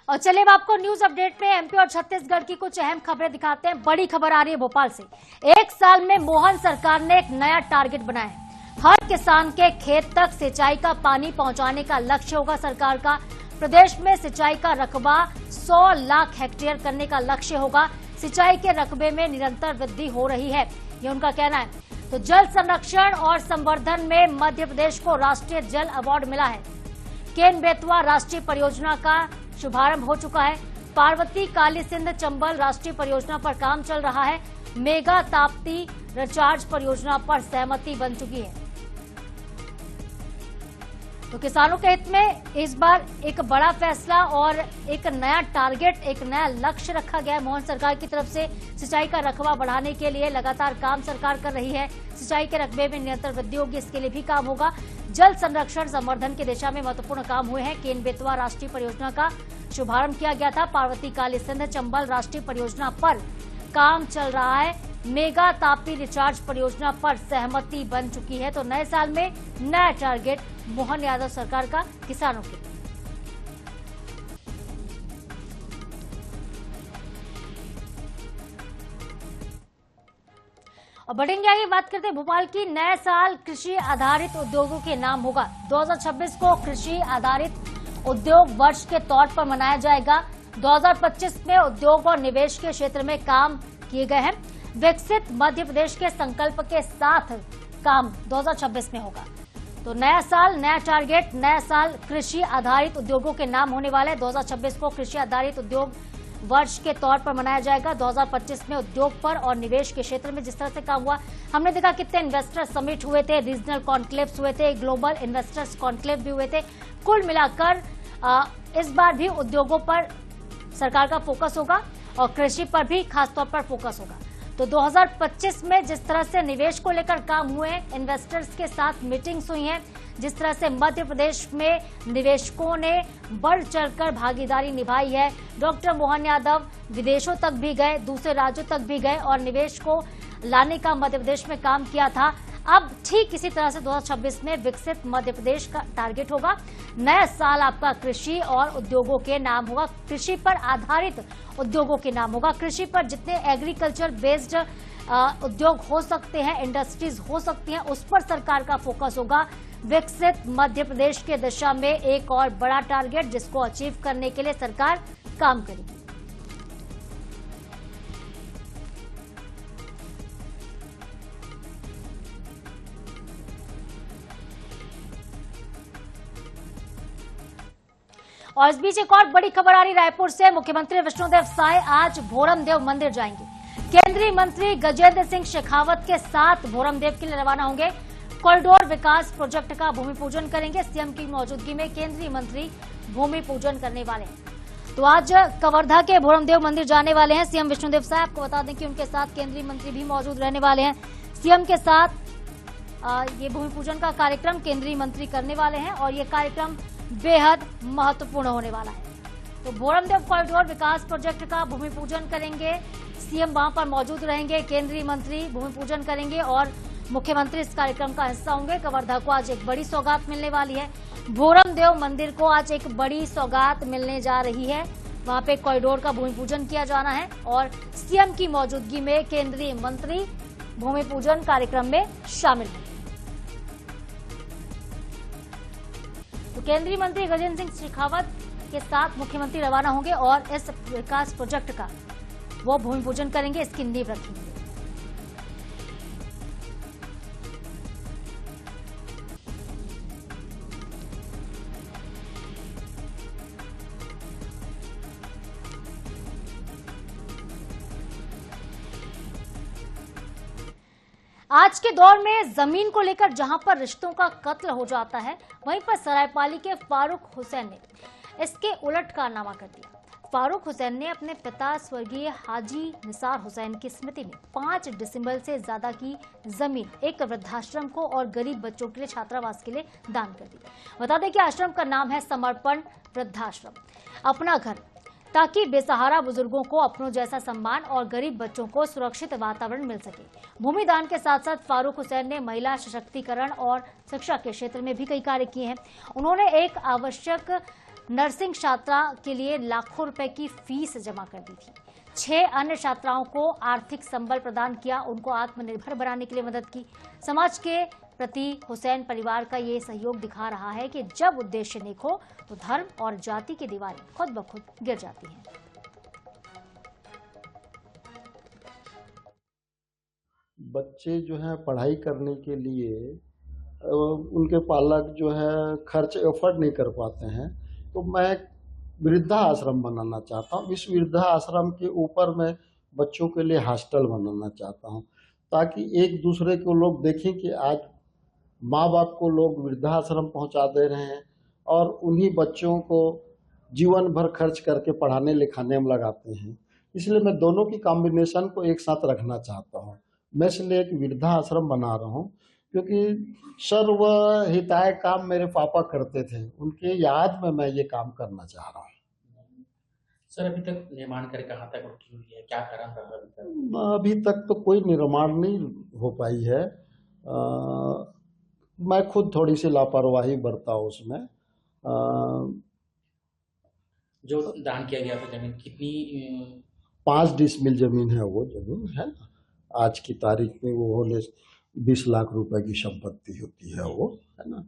और चलिए अब आपको न्यूज अपडेट में एमपी और छत्तीसगढ़ की कुछ अहम खबरें दिखाते हैं। बड़ी खबर आ रही है भोपाल से। एक साल में मोहन सरकार ने एक नया टारगेट बनाया है। हर किसान के खेत तक सिंचाई का पानी पहुंचाने का लक्ष्य होगा सरकार का। प्रदेश में सिंचाई का रकबा 100 लाख हेक्टेयर करने का लक्ष्य होगा। सिंचाई के रकबे में निरंतर वृद्धि हो रही है, ये उनका कहना है। तो जल संरक्षण और संवर्धन में मध्य प्रदेश को राष्ट्रीय जल अवार्ड मिला है। केन बेतवा राष्ट्रीय परियोजना का शुभारंभ हो चुका है। पार्वती काली सिंध चंबल राष्ट्रीय परियोजना पर काम चल रहा है। मेगा ताप्ती रिचार्ज परियोजना पर सहमति बन चुकी है। तो किसानों के हित में इस बार एक बड़ा फैसला और एक नया टारगेट, एक नया लक्ष्य रखा गया है मोहन सरकार की तरफ से। सिंचाई का रकबा बढ़ाने के लिए लगातार काम सरकार कर रही है। सिंचाई के रकबे में निरंतर वृद्धि होगी, इसके लिए भी काम होगा। जल संरक्षण संवर्धन की दिशा में महत्वपूर्ण काम हुए हैं। केन बेतवा राष्ट्रीय परियोजना का शुभारंभ किया गया था। पार्वती काली सिंध चंबल राष्ट्रीय परियोजना पर काम चल रहा है। मेगा ताप्ती रिचार्ज परियोजना पर सहमति बन चुकी है। तो नए साल में नया टारगेट मोहन यादव सरकार का किसानों के। और बढ़ेंगे आगे, बात करते हैं भोपाल की। नया साल कृषि आधारित उद्योगों के नाम होगा। 2026 को कृषि आधारित उद्योग वर्ष के तौर पर मनाया जाएगा। 2025 में उद्योग और निवेश के क्षेत्र में काम किए गए हैं। विकसित मध्य प्रदेश के संकल्प के साथ काम 2026 में होगा। तो नया साल, नया टारगेट, नया साल कृषि आधारित उद्योगों के नाम होने वाले हैं। 2026 को कृषि आधारित उद्योग वर्ष के तौर पर मनाया जाएगा। 2025 में उद्योग पर और निवेश के क्षेत्र में जिस तरह से काम हुआ, हमने देखा कितने इन्वेस्टर समिट हुए थे, रीजनल कॉन्क्लेव्स हुए थे, ग्लोबल इन्वेस्टर्स कॉन्क्लेव भी हुए थे। कुल मिलाकर इस बार भी उद्योगों पर सरकार का फोकस होगा और कृषि पर भी खासतौर पर फोकस होगा। तो 2025 में जिस तरह से निवेश को लेकर काम हुए, इन्वेस्टर्स के साथ मीटिंग्स हुई हैं, जिस तरह से मध्य प्रदेश में निवेशकों ने बढ़ चढ़कर भागीदारी निभाई है। डॉक्टर मोहन यादव विदेशों तक भी गए, दूसरे राज्यों तक भी गए और निवेश को लाने का मध्य प्रदेश में काम किया था। अब ठीक इसी तरह से 2026 में विकसित मध्य प्रदेश का टारगेट होगा। नया साल आपका कृषि और उद्योगों के नाम होगा। कृषि पर आधारित उद्योगों के नाम होगा। कृषि पर जितने एग्रीकल्चर बेस्ड उद्योग हो सकते हैं, इंडस्ट्रीज हो सकती हैं, उस पर सरकार का फोकस होगा। विकसित मध्य प्रदेश के दिशा में एक और बड़ा टारगेट, जिसको अचीव करने के लिए सरकार काम करेगी। और इस बीच एक और बड़ी खबर आ रही रायपुर से। मुख्यमंत्री विष्णुदेव साय आज भोरमदेव मंदिर जाएंगे। केंद्रीय मंत्री गजेंद्र सिंह शेखावत के साथ भोरमदेव के लिए रवाना होंगे। कॉरिडोर विकास प्रोजेक्ट का भूमि पूजन करेंगे। सीएम की मौजूदगी में केंद्रीय मंत्री भूमि पूजन करने वाले हैं। तो आज कवर्धा के भोरमदेव मंदिर जाने वाले हैं सीएम विष्णुदेव साय। आपको बता दें कि उनके साथ केंद्रीय मंत्री भी मौजूद रहने वाले हैं। सीएम के साथ ये भूमि पूजन का कार्यक्रम केंद्रीय मंत्री करने वाले हैं और ये कार्यक्रम बेहद महत्वपूर्ण होने वाला है। तो भोरमदेव कॉरिडोर विकास प्रोजेक्ट का भूमि पूजन करेंगे। सीएम वहां पर मौजूद रहेंगे, केंद्रीय मंत्री भूमि पूजन करेंगे और मुख्यमंत्री इस कार्यक्रम का हिस्सा होंगे। कवर्धा को आज एक बड़ी सौगात मिलने वाली है। भोरमदेव मंदिर को आज एक बड़ी सौगात मिलने जा रही है। वहां पे कॉरिडोर का भूमि पूजन किया जाना है और सीएम की मौजूदगी में केंद्रीय मंत्री भूमि पूजन कार्यक्रम में शामिल हैं। तो केंद्रीय मंत्री गजेंद्र सिंह शेखावत के साथ मुख्यमंत्री रवाना होंगे और इस विकास प्रोजेक्ट का वो भूमि पूजन करेंगे, इसकी नींव रखेंगे। आज के दौर में जमीन को लेकर जहां पर रिश्तों का कत्ल हो जाता है, वहीं पर सरायपाली के फारूक हुसैन ने इसके उलट कारनामा कर दिया। फारूक हुसैन ने अपने पिता स्वर्गीय हाजी निसार हुसैन की स्मृति में 5 दिसंबर से ज्यादा की जमीन एक वृद्धाश्रम को और गरीब बच्चों के लिए छात्रावास के लिए दान कर दी। बता दें कि आश्रम का नाम है समर्पण वृद्धाश्रम। अपना घर, ताकि बेसहारा बुजुर्गों को अपनों जैसा सम्मान और गरीब बच्चों को सुरक्षित वातावरण मिल सके। भूमि दान के साथ साथ फारूक हुसैन ने महिला सशक्तिकरण और शिक्षा के क्षेत्र में भी कई कार्य किए हैं। उन्होंने एक आवश्यक नर्सिंग छात्रा के लिए लाखों रुपए की फीस जमा कर दी थी। 6 अन्य छात्राओं को आर्थिक संबल प्रदान किया, उनको आत्मनिर्भर बनाने के लिए मदद की। समाज के प्रति हुसैन परिवार का ये सहयोग दिखा रहा है कि जब उद्देश्य नेक हो तो धर्म और जाति की दीवारें खुद ब खुद गिर जाती हैं। बच्चे जो है पढ़ाई करने के लिए उनके पालक जो है खर्च एफर्ट नहीं कर पाते हैं, तो मैं वृद्धा आश्रम बनाना चाहता हूँ। इस वृद्धा आश्रम के ऊपर मैं बच्चों के लिए हॉस्टल बनाना चाहता हूँ, ताकि एक दूसरे को लोग देखें कि आज माँ बाप को लोग वृद्धाश्रम पहुँचा दे रहे हैं और उन्हीं बच्चों को जीवन भर खर्च करके पढ़ाने लिखाने में लगाते हैं। इसलिए मैं दोनों की कॉम्बिनेशन को एक साथ रखना चाहता हूँ। मैं इसलिए एक वृद्धा आश्रम बना रहा हूँ, क्योंकि सर्व हिताय काम मेरे पापा करते थे, उनके याद में मैं ये काम करना चाह रहा हूँ। सर, अभी तक निर्माण कार्य कहाँ तक रुकी हुई है, क्या कारण रहा? अभी तक तो कोई निर्माण नहीं हो पाई है। मैं खुद थोड़ी सी लापरवाही बरता हूँ उसमें। जो दान किया गया था जमीन कितनी? 5 डिसमिल जमीन है, वो जमीन है आज की तारीख में वो होले 20 लाख रुपए की संपत्ति होती है, वो है ना,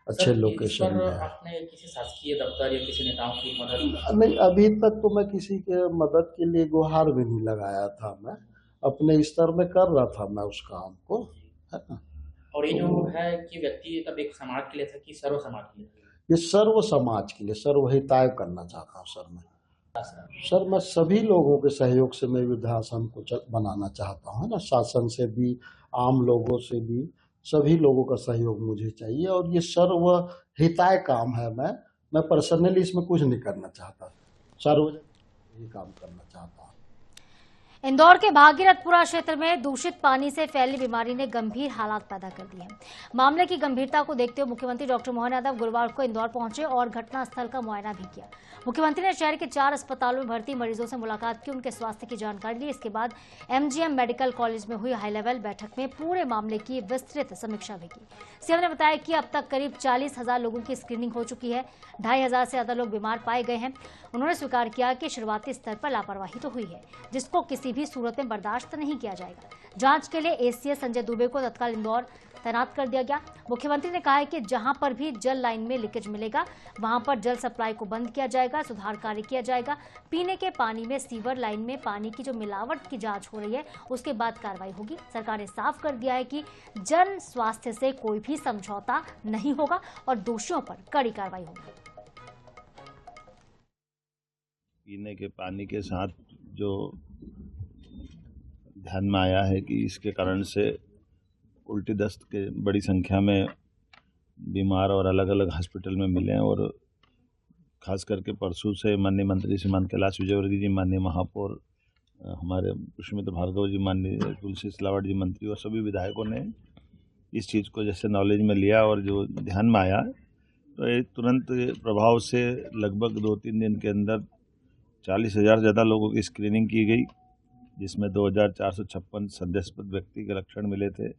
अच्छे लोकेशन में है। आपने किसी शासकीय दफ्तर या किसी नेताओं की मदद? नहीं, अभी तक तो मैं किसी के मदद के लिए गुहार भी नहीं लगाया था। मैं अपने स्तर में कर रहा था मैं उस काम को, है ना। और ये जो है कि व्यक्ति तब एक समाज के लिए था कि सर्व समाज के लिए? ये सर्व समाज के लिए, सर्वहिताय करना चाहता हूँ सर मैं। सर मैं सभी लोगों के सहयोग से मैं वृद्धाश्रम को बनाना चाहता हूँ, है ना। शासन से भी, आम लोगों से भी, सभी लोगों का सहयोग मुझे चाहिए और ये सर्व हिताय काम है। मैं पर्सनली इसमें कुछ नहीं करना चाहता, सार्वजनिक ही काम करना चाहता हूँ। इंदौर के भागीरथपुरा क्षेत्र में दूषित पानी से फैली बीमारी ने गंभीर हालात पैदा कर दिए हैं। मामले की गंभीरता को देखते हुए मुख्यमंत्री डॉक्टर मोहन यादव गुरुवार को इंदौर पहुंचे और घटनास्थल का मुआयना भी किया। मुख्यमंत्री ने शहर के 4 अस्पतालों में भर्ती मरीजों से मुलाकात की, उनके स्वास्थ्य की जानकारी ली। इसके बाद MGM मेडिकल कॉलेज में हुई हाई लेवल बैठक में पूरे मामले की विस्तृत समीक्षा भी की। सीएम ने बताया कि अब तक करीब 40,000 लोगों की स्क्रीनिंग हो चुकी है, 2,500 से ज्यादा लोग बीमार पाए गए हैं। उन्होंने स्वीकार किया कि शुरुआती स्तर पर लापरवाही तो हुई है, जिसको किसी भी सूरत में बर्दाश्त नहीं किया जाएगा। जांच के लिए ACS संजय दुबे को तत्काल इंदौर तैनात कर दिया गया। मुख्यमंत्री ने कहा है कि जहां पर भी जल लाइन में लीकेज मिलेगा वहां पर जल सप्लाई को बंद किया जाएगा, सुधार कार्य किया जाएगा। पीने के पानी में सीवर लाइन में पानी की जो मिलावट की जांच हो रही है उसके बाद कार्रवाई होगी। सरकार ने साफ कर दिया है कि जन स्वास्थ्य से कोई भी समझौता नहीं होगा और दोषियों पर कड़ी कार्रवाई होगी। पीने के पानी के साथ जो ध्यान में आया है कि इसके कारण से उल्टी दस्त के बड़ी संख्या में बीमार और अलग अलग हॉस्पिटल में मिले हैं, और खास करके परसों से माननीय मंत्री श्रीमान कैलाश विजयवर्गीय जी, माननीय महापौर हमारे पुष्पमित्र भार्गव जी, माननीय तुलसी सिलावट जी मंत्री और सभी विधायकों ने इस चीज़ को जैसे नॉलेज में लिया और जो ध्यान में आया तो ये तुरंत प्रभाव से लगभग 2-3 दिन के अंदर 40,000 से ज़्यादा लोगों की स्क्रीनिंग की गई, जिसमें 2,456 संदेहास्पद व्यक्ति के लक्षण मिले थे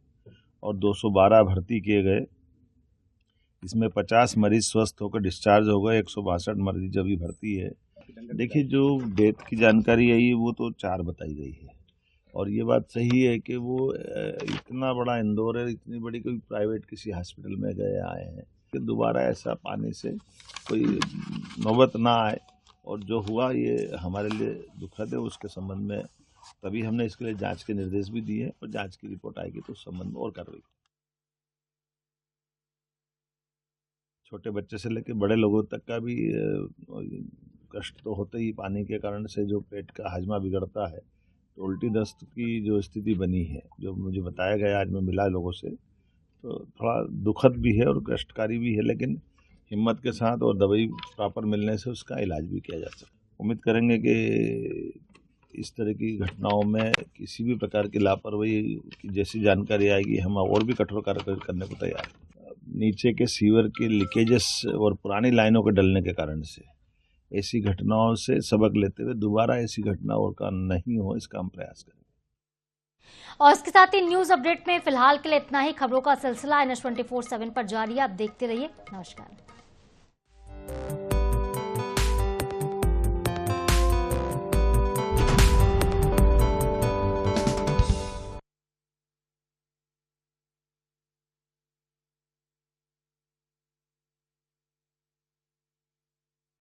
और 212 भर्ती किए गए। इसमें 50 मरीज स्वस्थ होकर डिस्चार्ज हो गए, 162 मरीज अभी भर्ती है। देखिए, जो डेथ की जानकारी आई है वो तो 4 बताई गई है, और ये बात सही है कि वो इतना बड़ा इंदौर है, इतनी बड़ी कोई प्राइवेट किसी हॉस्पिटल में गए आए हैं कि दोबारा ऐसा पानी से कोई नौबत ना आए, और जो हुआ ये हमारे लिए दुखद है। उसके संबंध में तभी हमने इसके लिए जांच के निर्देश भी दिए हैं, और जांच की रिपोर्ट आएगी तो उस संबंध में और कार्रवाई। छोटे बच्चे से लेकर बड़े लोगों तक का भी कष्ट तो होते ही, पानी के कारण से जो पेट का हाजमा बिगड़ता है, तो उल्टी दस्त की जो स्थिति बनी है, जो मुझे बताया गया, आज मैं मिला लोगों से, तो थोड़ा दुखद भी है और कष्टकारी भी है, लेकिन हिम्मत के साथ और दवाई प्रॉपर मिलने से उसका इलाज भी किया जा सकता है। उम्मीद करेंगे कि इस तरह की घटनाओं में किसी भी प्रकार की लापरवाही की जैसी जानकारी आएगी, हम और भी कठोर कार्रवाई करने को तैयार हैं। नीचे के सीवर के लीकेजेस और पुरानी लाइनों के डलने के कारण से ऐसी घटनाओं से सबक लेते हुए दोबारा ऐसी घटना और का नहीं हो, इसका हम प्रयास करेंगे। और इसके साथ ही न्यूज अपडेट में फिलहाल के लिए इतना ही। खबरों का सिलसिला NH 24/7 पर जारी है, आप देखते रहिए। नमस्कार।